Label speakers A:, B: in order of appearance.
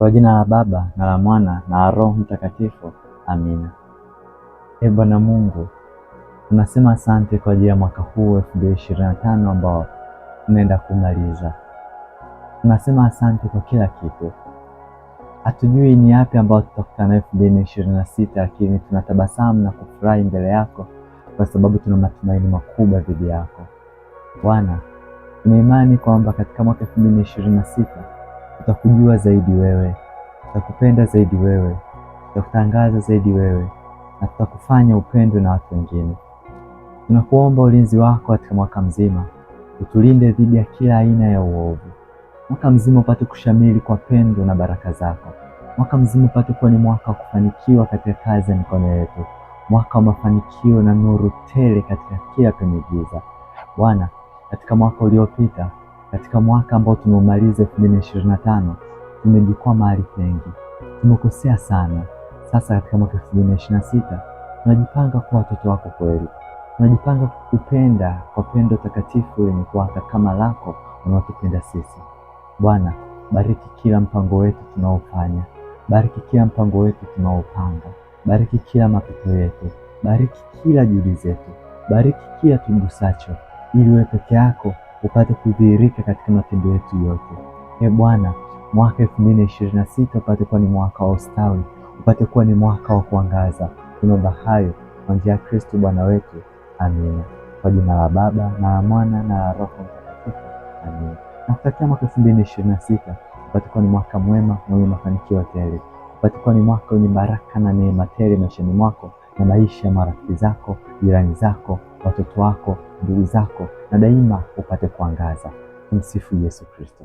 A: Kwa jina la Baba na la Mwana na la Roho Mtakatifu. Amina. Ee Bwana Mungu, tunasema asante kwa ajili ya mwaka huu 2025 ambao tunaenda kumaliza. Tunasema asante kwa kila kitu. Hatujui ni yapi ambao tutakutana 2026, lakini tunatabasamu na kufurahi mbele yako kwa sababu tuna matumaini makubwa dhidi yako. Bwana, tuna imani kwamba katika mwaka 2026 tutakujua zaidi wewe, tutakupenda zaidi wewe, tutakutangaza zaidi wewe na tutakufanya upendwe na watu wengine. Tunakuomba ulinzi wako katika mwaka mzima, utulinde dhidi ya kila aina ya uovu. Mwaka mzima upate kushamili kwa pendo na baraka zako. Mwaka mzima upate kuwa ni mwaka wa kufanikiwa katika kazi ya mikono yetu, mwaka wa mafanikio na nuru tele katika kila penye giza. Bwana, katika mwaka uliopita, katika mwaka ambao tumeumaliza 2025, tumejikwaa mahali pengi, tumekosea sana. Sasa katika mwaka 2026 tunajipanga kuwa watoto wako kweli, tunajipanga kukupenda kwa pendo takatifu lenye kuwaka kama lako unaotupenda sisi. Bwana, bariki kila mpango wetu tunaofanya, bariki kila mpango wetu tunaopanga, bariki kila mapito yetu, bariki kila juhudi zetu, bariki kila tugusacho, ili wewe peke yako upate kudhihirika katika matendo yetu yote. Ee Bwana, mwaka 2026 upate kuwa ni mwaka wa ustawi, upate kuwa ni mwaka wa kuangaza. Tunaomba hayo kwa njia ya Kristo Bwana wetu. Amina. Kwa jina la Baba na la Mwana na la Roho Mtakatifu. Amina. Nakutakia mwaka 2026 upate kuwa ni mwaka mwema mwenye mafanikio tele, upate kuwa ni mwaka wenye baraka na neema tele maishani mwako na maisha ya marafiki zako, jirani zako, watoto wako, ndugu zako, na daima upate kuangaza. Tumsifu Yesu Kristo.